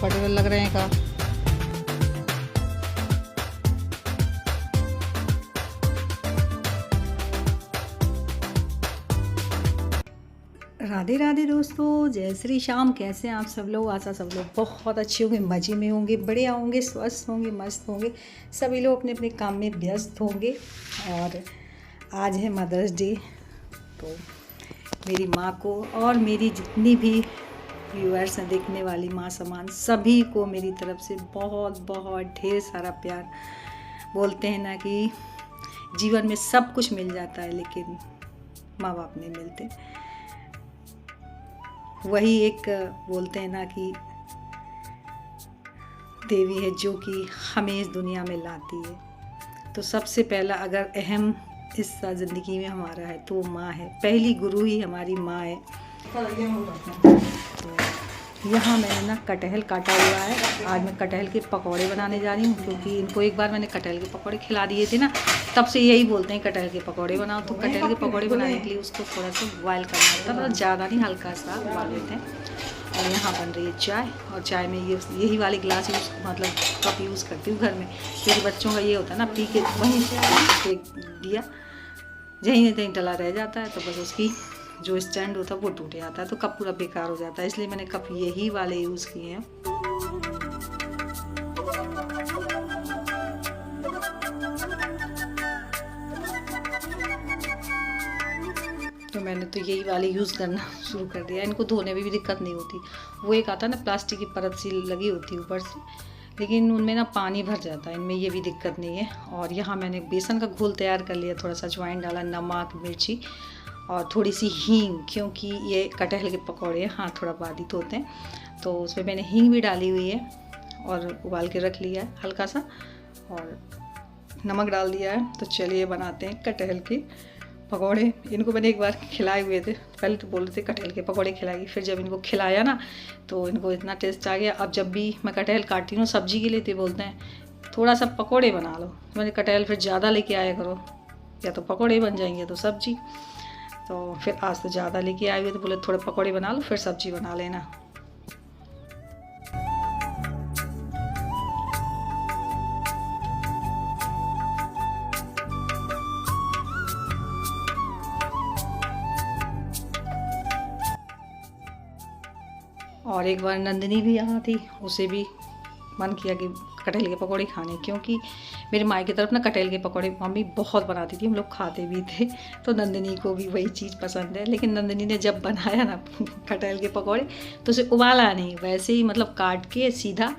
Comfortable लग रहे हैं का। राधे राधे दोस्तों, जय श्री श्याम। कैसे हैं आप सब लोग? आशा सब लोग बहुत अच्छे होंगे, मज़े में होंगे, बढ़िया होंगे, स्वस्थ होंगे, मस्त होंगे। सभी लोग अपने अपने काम में व्यस्त होंगे। और आज है मदर्स डे, तो मेरी माँ को और मेरी जितनी भी व्यूअर्स हैं, देखने वाली माँ समान, सभी को मेरी तरफ से बहुत बहुत ढेर सारा प्यार। बोलते हैं ना कि जीवन में सब कुछ मिल जाता है लेकिन माँ बाप नहीं मिलते। वही एक बोलते हैं ना कि देवी है जो कि हमें इस दुनिया में लाती है। तो सबसे पहला अगर अहम हिस्सा ज़िंदगी में हमारा है तो माँ है। पहली गुरु ही हमारी माँ है। तो यहाँ मैंने ना कटहल काटा हुआ है। आज मैं कटहल के पकौड़े बनाने जा रही हूँ, क्योंकि इनको एक बार मैंने कटहल के पकौड़े खिला दिए थे ना, तब से यही बोलते हैं कटहल के पकौड़े बनाओ। तो कटहल के पकौड़े बनाने के लिए उसको थोड़ा सा बॉयल करना होता है, मतलब ज़्यादा नहीं, हल्का सा उबाल लेते हैं। और यहाँ बन रही है चाय, और चाय में यही वाली गिलास मतलब कप यूज़ करती हूँ घर में, क्योंकि बच्चों का ये होता है ना, पी के वहीं फेंक दिया, यहीं नहीं डला रह जाता है, तो बस उसकी जो स्टैंड होता है वो टूट जाता है, तो कप पूरा बेकार हो जाता है। इसलिए मैंने कप यही वाले यूज़ किए हैं। तो मैंने तो यही वाले यूज़ करना शुरू कर दिया। इनको धोने में भी दिक्कत नहीं होती। वो एक आता है ना, प्लास्टिक की परत सी लगी होती है ऊपर से, लेकिन उनमें ना पानी भर जाता है, इनमें ये भी दिक्कत नहीं है। और यहाँ मैंने बेसन का घोल तैयार कर लिया, थोड़ा सा अजवाइन डाला, नमक, मिर्ची और थोड़ी सी हींग, क्योंकि ये कटहल के पकौड़े हाँ थोड़ा बाधित होते हैं, तो उसमें मैंने हींग भी डाली हुई है और उबाल के रख लिया है हल्का सा, और नमक डाल दिया है। तो चलिए बनाते हैं कटहल के पकौड़े। इनको मैंने एक बार खिलाए हुए थे, पहले तो बोल रहे थे कटहल के पकौड़े खिलाएगी, फिर जब इनको खिलाया ना तो इनको इतना टेस्ट आ गया। अब जब भी मैं कटहल काटती हूँ सब्जी के लिए तो बोलते हैं थोड़ा सा पकौड़े बना लो। तो मैंने कटहल फिर ज़्यादा लेके आया करो, या तो पकौड़े बन जाएंगे तो सब्जी। तो फिर आज तो ज़्यादा लेके आए हुए तो बोले थोड़े पकौड़े बना लो फिर सब्जी बना लेना। और एक बार नंदिनी भी यहाँ थी, उसे भी मन किया कि कटहल के पकौड़े खाने, क्योंकि मेरे माँ की तरफ ना कटहल के पकौड़े मम्मी बहुत बनाती थी, हम लोग खाते भी थे, तो नंदिनी को भी वही चीज़ पसंद है। लेकिन नंदिनी ने जब बनाया ना कटहल के पकौड़े तो उसे उबाला नहीं, वैसे ही मतलब काट के सीधा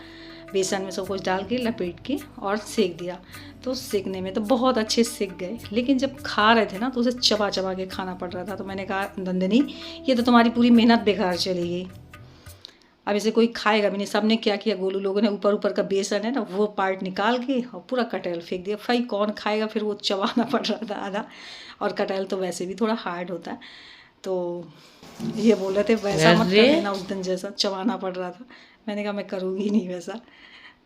बेसन में सब कुछ डाल के लपेट के और सेक दिया। तो सेकने में तो बहुत अच्छे सेक गए, लेकिन जब खा रहे थे ना तो उसे चबा चबा के खाना पड़ रहा था। तो मैंने कहा नंदिनी ये तो तुम्हारी पूरी मेहनत बेकार चली गई, अब इसे कोई खाएगा भी नहीं। सबने क्या किया, गोलू लोगों ने ऊपर ऊपर का बेसन है ना वो पार्ट निकाल के और पूरा कटहल फेंक दिया। भाई कौन खाएगा, फिर वो चबाना पड़ रहा था आधा, और कटहल तो वैसे भी थोड़ा हार्ड होता है। तो ये बोल रहे थे वैसा मत करना, उस दिन जैसा चबाना पड़ रहा था। मैंने कहा मैं करूँगी नहीं वैसा।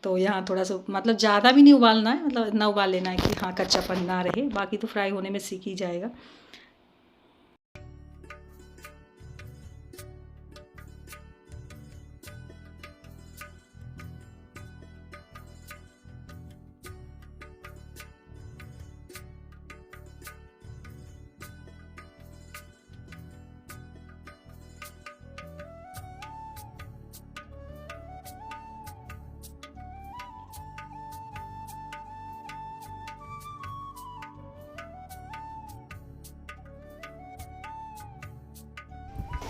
तो यहाँ थोड़ा सा मतलब ज़्यादा भी नहीं उबालना है, मतलब इतना उबाल लेना है कि हाँ कच्चापन ना रहे, बाकी तो फ्राई होने में सीख ही जाएगा।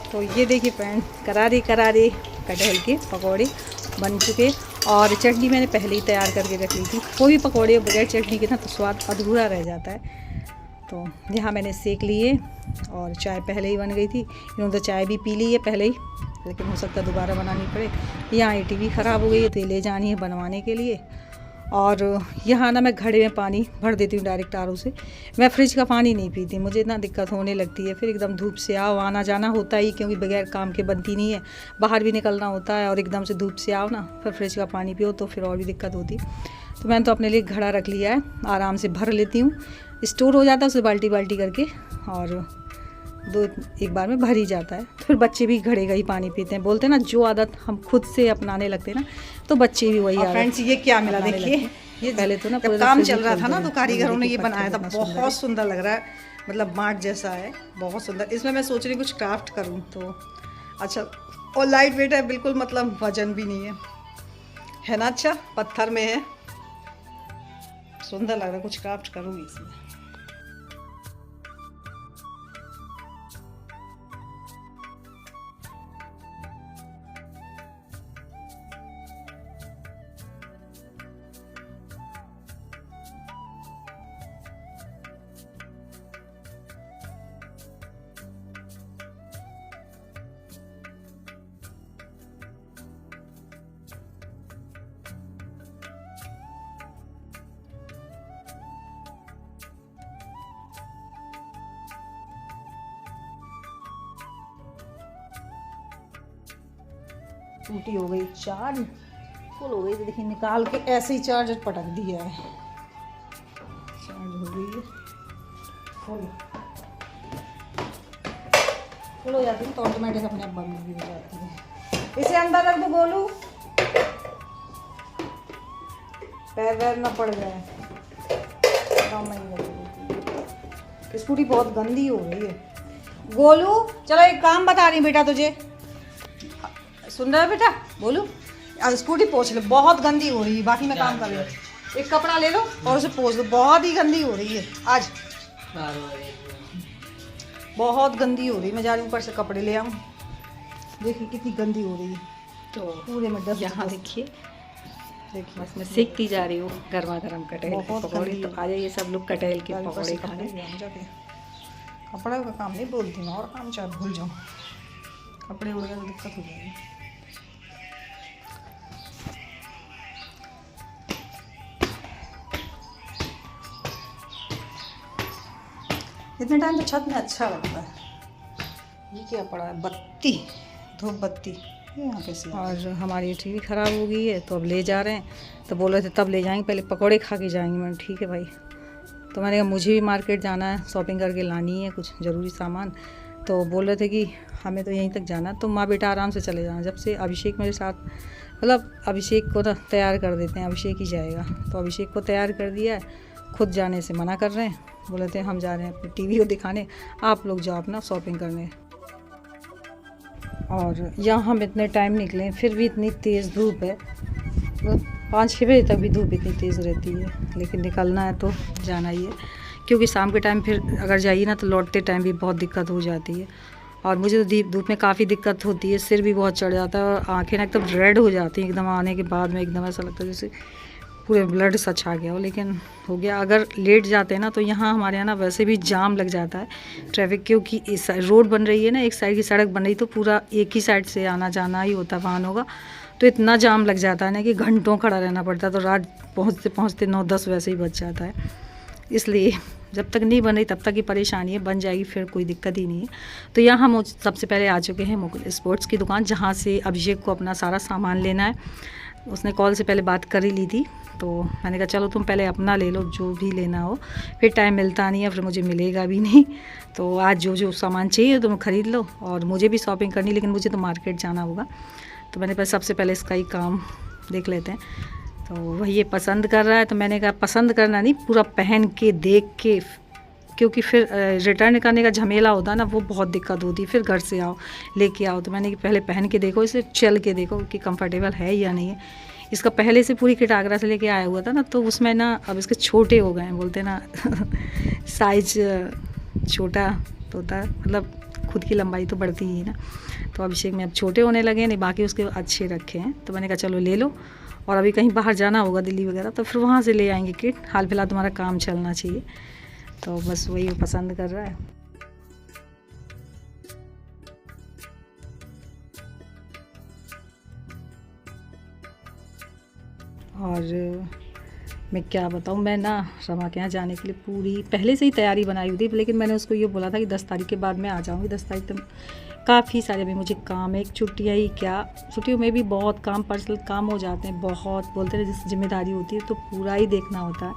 तो ये देखिए फ्रेंड, करारे कटहल के पकौड़े बन चुके, और चटनी मैंने पहले ही तैयार करके रख ली थी। कोई भी पकौड़े बगैर चटनी के ना तो स्वाद अधूरा रह जाता है। तो यहाँ मैंने सेक लिए, और चाय पहले ही बन गई थी। इन्होंने तो चाय भी पी ली है पहले ही, लेकिन हो सकता है दोबारा बनानी पड़े। यहाँ ईंट भी ख़राब हो गई है तो ले जानी है बनवाने के लिए। और यहाँ ना मैं घड़े में पानी भर देती हूँ डायरेक्ट आर ओ से। मैं फ्रिज का पानी नहीं पीती, मुझे इतना दिक्कत होने लगती है। फिर एकदम धूप से आओ, आना जाना होता ही, क्योंकि बगैर काम के बनती नहीं है, बाहर भी निकलना होता है, और एकदम से धूप से आओ ना फिर फ्रिज का पानी पियो तो फिर और भी दिक्कत होती। तो मैंने तो अपने लिए घड़ा रख लिया है, आराम से भर लेती हूँ, स्टोर हो जाता है उसे बाल्टी बाल्टी करके। और दो एक बार में भर ही जाता है। तो फिर बच्चे भी घड़े का ही पानी पीते हैं। बोलते हैं ना, जो आदत हम खुद से अपनाने लगते हैं ना, तो बच्चे भी वही आदत। फ्रेंड्स ये क्या मिला देखिए, ये पहले तो ना जब काम चल रहा था ना तो कारीगरों ने ये बनाया था, बहुत सुंदर लग रहा है, मतलब मार्ट जैसा है, बहुत सुंदर। इसमें मैं सोच रही कुछ क्राफ्ट करूँ तो अच्छा, और लाइट वेट है बिल्कुल, मतलब वजन भी नहीं है ना। अच्छा पत्थर में है, सुंदर लग रहा है, कुछ क्राफ्ट करूँगी इसमें। टूटी हो गई, चार्ज फुल हो गई, तो देखिए निकाल के ऐसे ही चार्जर पटक दिया है, चार्ज हो गई है फुल हो जाती है तो ऑटोमेटिक अपने आप बंद भी हो जाती है। इसे अंदर रख दो गोलू, पैर वैर ना पड़ जाए। स्कूटी बहुत गंदी हो रही है गोलू। चलो एक काम बता रही बेटा तुझे, सुन रहा है बेटा बोलू, स्कूटी पोंछ लो, बहुत गंदी हो रही है, बाकी मैं काम कर रही हूँ। एक कपड़ा ले लो और उसे पोंछ लो, बहुत ही गंदी हो रही है आज, बहुत गंदी हो रही है। मैं जा रही हूँ ऊपर से कपड़े ले आऊँ, देखिए कितनी गंदी हो रही है, तो पूरे में डस्ट। यहाँ देखिए बस मैं सीखती जा रही हूँ गर्मा गर्म कटहल के पकौड़े। तो आ जाइए सब लोग कटहल के पकौड़े खाने। कपड़े का काम नहीं बोलती मैं, और काम चाहे भूल जाऊँ, कपड़े उड़ गए तो दिक्कत हो जाएगी। इतने टाइम तो छत में अच्छा लगता है। ये क्या पड़ा है, बत्ती, धूप बत्ती, ये यहाँ कैसे। और हमारी टीवी ख़राब हो गई है तो अब ले जा रहे हैं, तो बोल रहे थे तब ले जाएंगे, पहले पकौड़े खा के जाएंगे। मैंने ठीक है भाई। तो मैंने कहा मुझे भी मार्केट जाना है, शॉपिंग करके लानी है कुछ ज़रूरी सामान। तो बोल रहे थे कि हमें तो यहीं तक जाना, तो माँ बेटा आराम से चले जाना। जब से अभिषेक मेरे साथ, मतलब अभिषेक को ना तैयार कर देते हैं, अभिषेक ही जाएगा, तो अभिषेक को तैयार कर दिया है, खुद जाने से मना कर रहे हैं। बोले थे हम जा रहे हैं अपनी टीवी को दिखाने, आप लोग जाओ अपना शॉपिंग करने। और यहाँ हम इतने टाइम निकले फिर भी इतनी तेज़ धूप है, 5-6 बजे तक भी धूप इतनी तेज़ रहती है, लेकिन निकलना है तो जाना ही है। क्योंकि शाम के टाइम फिर अगर जाइए ना तो लौटते टाइम भी बहुत दिक्कत हो जाती है। और मुझे तो धूप में काफ़ी दिक्कत होती है, सिर भी बहुत चढ़ जाता है और आँखें ना एकदम रेड हो जाती हैं एकदम आने के बाद में, एकदम ऐसा लगता है जैसे पूरे ब्लड सा छा गया हो, लेकिन हो गया। अगर लेट जाते हैं ना तो यहाँ हमारे यहाँ ना वैसे भी जाम लग जाता है ट्रैफिक, क्योंकि इस रोड बन रही है ना, एक साइड की सड़क बन रही, तो पूरा एक ही साइड से आना जाना ही होता है वाहनों का, तो इतना जाम लग जाता है ना कि घंटों खड़ा रहना पड़ता है। तो रात पहुँचते पहुँचते 9-10 वैसे ही बच जाता है। इसलिए जब तक नहीं बन रही तब तक ही परेशानी है, बन जाएगी फिर कोई दिक्कत ही नहीं है। तो यहाँ हम सबसे पहले आ चुके हैं मुकुल स्पोर्ट्स की दुकान, जहाँ से अभिषेक को अपना सारा सामान लेना है। उसने कॉल से पहले बात कर ही ली थी, तो मैंने कहा चलो तुम पहले अपना ले लो जो भी लेना हो, फिर टाइम मिलता नहीं है, फिर मुझे मिलेगा भी नहीं। तो आज जो जो सामान चाहिए तुम खरीद लो, और मुझे भी शॉपिंग करनी, लेकिन मुझे तो मार्केट जाना होगा। तो मैंने सबसे पहले इसका ही काम देख लेते हैं। तो वही ये पसंद कर रहा है, तो मैंने कहा पसंद करना नहीं, पूरा पहन के देख के, क्योंकि फिर रिटर्न करने का झमेला होता है ना, वो बहुत दिक्कत होती है, फिर घर से आओ लेके आओ। तो मैंने पहले पहन के देखो, इसे चल के देखो कि कंफर्टेबल है या नहीं है। इसका पहले से पूरी किट आगरा से लेके आया हुआ था ना, तो उसमें ना अब इसके छोटे हो गए हैं, बोलते ना साइज छोटा होता है, मतलब खुद की लंबाई तो बढ़ती ही है ना। तो अभिषेक में अब छोटे होने लगे, नहीं बाकी उसके अच्छे रखे हैं। तो मैंने कहा चलो ले लो, और अभी कहीं बाहर जाना होगा दिल्ली वगैरह, तो फिर वहाँ से ले आएंगे किट। हाल फिलहाल तुम्हारा काम चलना चाहिए, तो बस वही वो पसंद कर रहा है। और मैं क्या बताऊँ, मैं ना रमा के यहाँ जाने के लिए पूरी पहले से ही तैयारी बनाई हुई थी, लेकिन मैंने उसको ये बोला था कि 10 तारीख के बाद मैं आ जाऊँगी। 10 तारीख तक काफ़ी सारे अभी मुझे काम है, एक छुट्टियाँ ही क्या, छुट्टियों में भी बहुत काम, पर्सनल काम हो जाते हैं बहुत, बोलते हैं जिस जिम्मेदारी होती है तो पूरा ही देखना होता है।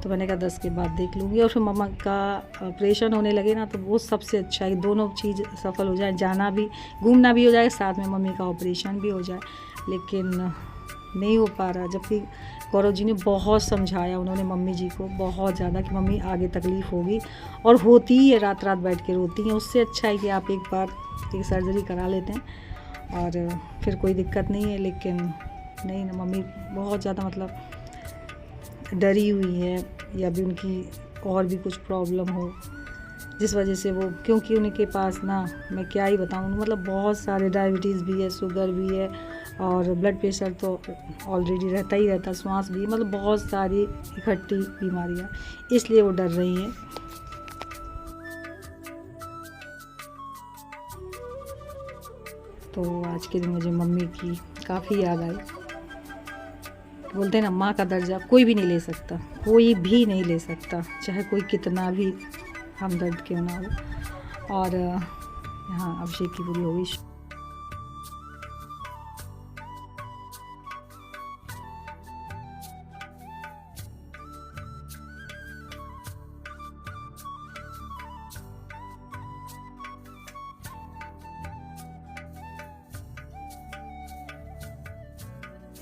तो मैंने कहा 10 के बाद देख लूँगी। और फिर मम्मा का ऑपरेशन होने लगे ना तो वो सबसे अच्छा है, दोनों चीज़ सफल हो जाए, जाना भी घूमना भी हो जाए, साथ में मम्मी का ऑपरेशन भी हो जाए। लेकिन नहीं हो पा रहा, जबकि गौरव जी ने बहुत समझाया, उन्होंने मम्मी जी को बहुत ज़्यादा कि मम्मी आगे तकलीफ़ होगी और होती ही है, रात रात बैठ के रोती हैं। उससे अच्छा है कि आप एक बार एक सर्जरी करा लेते हैं और फिर कोई दिक्कत नहीं है। लेकिन नहीं ना, मम्मी बहुत ज़्यादा मतलब डरी हुई है, या भी उनकी और भी कुछ प्रॉब्लम हो जिस वजह से वो, क्योंकि उनके पास ना मैं क्या ही बताऊँ, मतलब बहुत सारे डायबिटीज़ भी है, शुगर भी है और ब्लड प्रेशर तो ऑलरेडी रहता ही रहता, श्वास भी, मतलब बहुत सारी इकट्ठी बीमारियाँ, इसलिए वो डर रही हैं। तो आज के दिन मुझे मम्मी की काफ़ी याद आई। बोलते हैं ना, माँ का दर्जा कोई भी नहीं ले सकता, कोई भी नहीं ले सकता, चाहे कोई कितना भी हमदर्द क्यों ना हो। और यहाँ अभिषेक की पूरी होगी।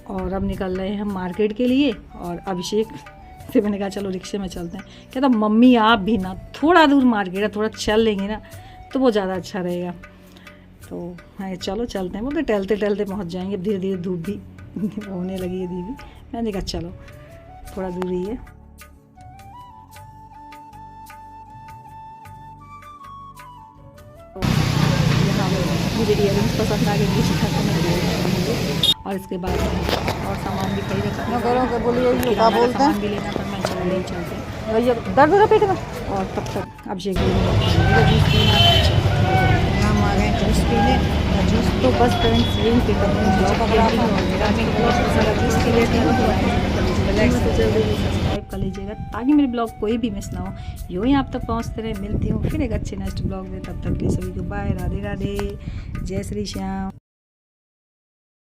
और अब निकल रहे हैं हम मार्केट के लिए, और अभिषेक से मैंने कहा चलो रिक्शे में चलते हैं। कहता मम्मी आप भी ना, थोड़ा दूर मार्केट है, थोड़ा चल लेंगे ना तो वो ज़्यादा अच्छा रहेगा। तो हाँ चलो चलते हैं, बोलते टहलते टहलते पहुँच जाएंगे। धीरे धीरे धूप भी होने लगी है दीदी, मैंने कहा चलो थोड़ा दूर ही है। यहाँ मुझे इयरिंग्स पसंद आ गई, और इसके बाद और सामान भी खरीद रखा है। बोलिए क्या बोलते हैं, भी लेना, पर मैं चल चलते हैं। भैया दर्द हो रहा पेट में। और तब तक अभिषेक जूस पीना, हम आ गए जूस पीने, जूस तो बस फ्रेंड्स यही पे करते हैं ब्लॉग। अगर आपको मेरा जूस पी लेते हैं तो जल्दी सब्सक्राइब कर लीजिएगा ताकि मेरे ब्लॉग कोई भी मिस ना हो। यूँ ही आप तक पहुँचते रहे। मिलती हूँ फिर एक अच्छे नेक्स्ट ब्लॉग में, तब तक के लिए सभी को बाय, राधे राधे, जय श्री श्याम।